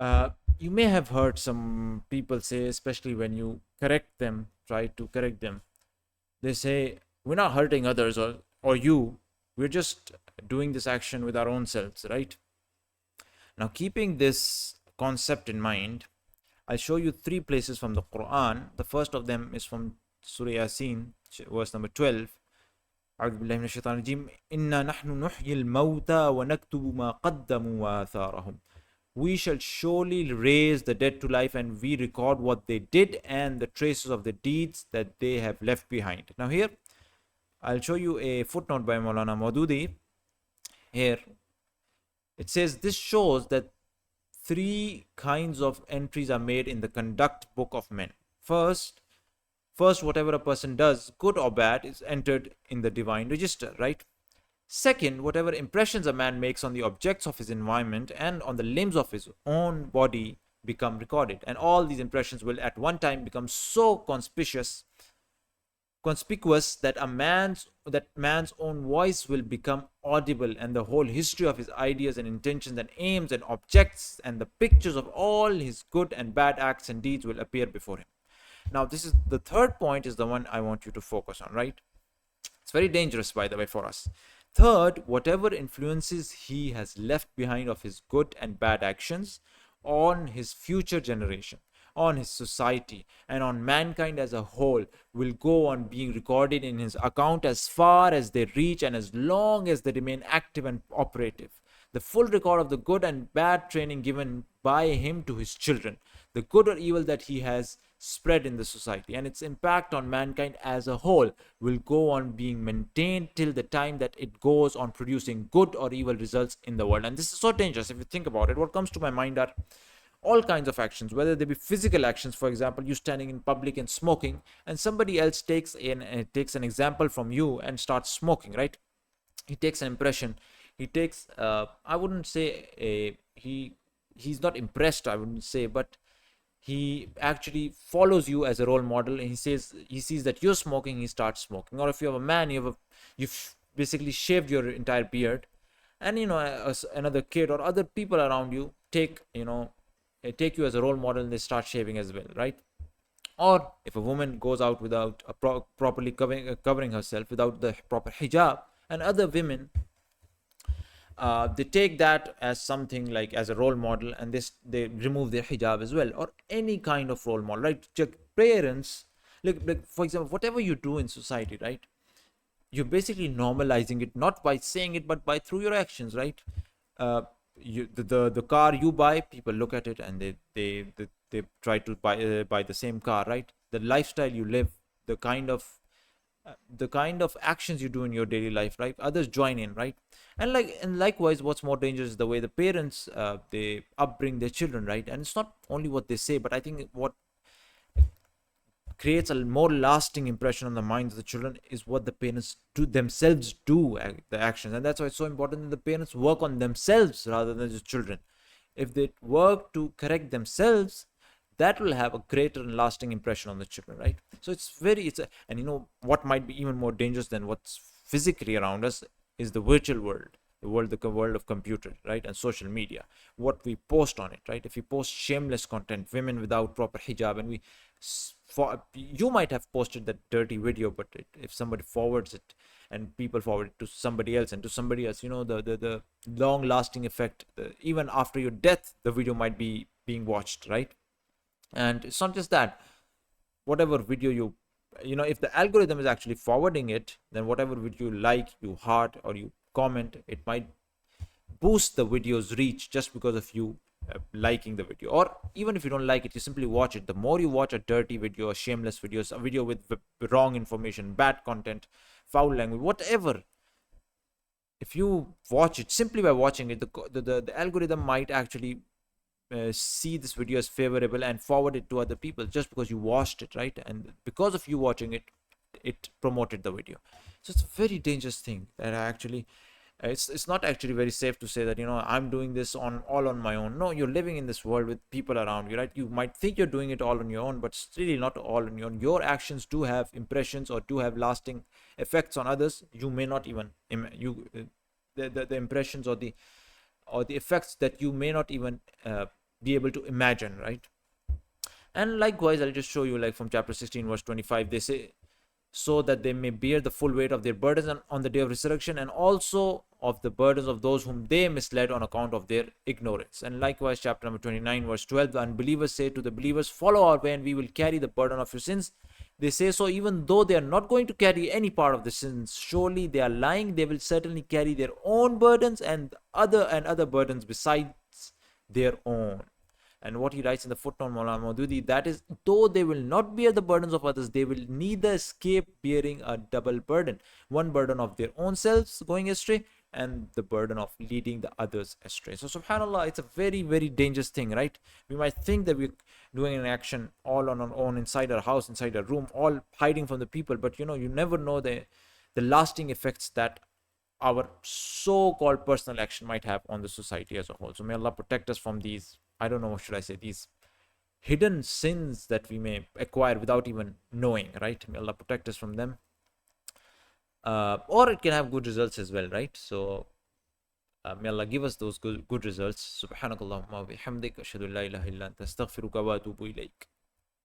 Uh, you may have heard some people say, especially when you correct them, try to correct them, they say, we're not hurting others or you, we're just doing this action with our own selves, right? Now, keeping this concept in mind, I'll show you three places from the Quran. The first of them is from Surah Yasin, verse number 12. أعوذ بالله من الشيطان الرجيم إنا نحن نحيي الموتى ونكتب ما قدموا وآثارهم. We shall surely raise the dead to life, and we record what they did and the traces of the deeds that they have left behind. Now here, I'll show you a footnote by Maulana Maududi. Here, it says this shows that three kinds of entries are made in the conduct book of men. First, whatever a person does, good or bad, is entered in the divine register, right? Second, whatever impressions a man makes on the objects of his environment and on the limbs of his own body become recorded. And all these impressions will at one time become so conspicuous that man's own voice will become audible, and the whole history of his ideas and intentions and aims and objects and the pictures of all his good and bad acts and deeds will appear before him. Now, this is the third point, is the one I want you to focus on, right? It's very dangerous, by the way, for us. Third, whatever influences he has left behind of his good and bad actions on his future generation, on his society, and on mankind as a whole will go on being recorded in his account as far as they reach and as long as they remain active and operative. The full record of the good and bad training given by him to his children, the good or evil that he has spread in the society, and its impact on mankind as a whole will go on being maintained till the time that it goes on producing good or evil results in the world. And this is so dangerous. If you think about it, what comes to my mind are all kinds of actions, whether they be physical actions. For example, you standing in public and smoking, and somebody else takes an example from you and starts smoking, right? He takes an impression. He takes I wouldn't say he's not impressed, I wouldn't say, but he actually follows you as a role model, and he sees that you're smoking, he starts smoking. Or if you have a man, you've basically shaved your entire beard, and another kid or other people around you take you as a role model, and they start shaving as well, right? Or if a woman goes out without properly covering herself, without the proper hijab, and other women, they take that as something like as a role model, and they remove their hijab as well, or any kind of role model, right? Parents, like for example, whatever you do in society, right, you're basically normalizing it, not by saying it but by through your actions, right? uh, the car you buy, people look at it and they try to buy the same car, right? The lifestyle you live, the kind of actions you do in your daily life, right, others join in, right? And likewise, what's more dangerous is the way the parents they upbring their children, right? And it's not only what they say, but I think what creates a more lasting impression on the minds of the children is what the parents do themselves, the actions. And that's why it's so important that the parents work on themselves rather than the children. If they work to correct themselves, that will have a greater and lasting impression on the children, right? So and what might be even more dangerous than what's physically around us is the virtual world, the world of computer, right, and social media. What we post on it, right? If we post shameless content, women without proper hijab, and you might have posted that dirty video, but if somebody forwards it and people forward it to somebody else and to somebody else, the long lasting effect, even after your death, the video might be being watched, right? And it's not just that. Whatever video if the algorithm is actually forwarding it, then whatever video you like, you heart, or you comment, it might boost the video's reach just because of you liking the video. Or even if you don't like it, you simply watch it. The more you watch a dirty video, a shameless video, a video with wrong information, bad content, foul language, whatever, if you watch it, simply by watching it, the algorithm might actually see this video as favorable and forward it to other people just because you watched it, right? And because of you watching it, it promoted the video. So it's a very dangerous thing that actually it's not actually very safe to say that I'm doing this all on my own. No, you're living in this world with people around you, right? You might think you're doing it all on your own, but it's really not all on your own. Your actions do have impressions or do have lasting effects on others. You may not even the impressions or the effects that you may not even be able to imagine, right? And likewise, I'll just show you, like from chapter 16 verse 25, they say, so that they may bear the full weight of their burdens on the day of resurrection, and also of the burdens of those whom they misled on account of their ignorance. And likewise, chapter number 29 verse 12, the unbelievers say to the believers, follow our way and we will carry the burden of your sins. They say so even though they are not going to carry any part of the sins. Surely they are lying. They will certainly carry their own burdens and other burdens besides their own. And what he writes in the footnote, Maulana Maududi, that is, though they will not bear the burdens of others, they will neither escape bearing a double burden. One burden of their own selves going astray, and the burden of leading the others astray. So subhanallah, it's a very, very dangerous thing, right? We might think that we're doing an action all on our own, inside our house, inside our room, all hiding from the people, but you never know the lasting effects that our so-called personal action might have on the society as a whole. So may Allah protect us from these, I don't know, what should I say, these hidden sins that we may acquire without even knowing, right? May Allah protect us from them. Or it can have good results as well, right? So may Allah give us those good results. Subhanakallahumma wa bihamdik, ashhadu an la ilaha illa anta, astaghfiruka wa atubu ilayk.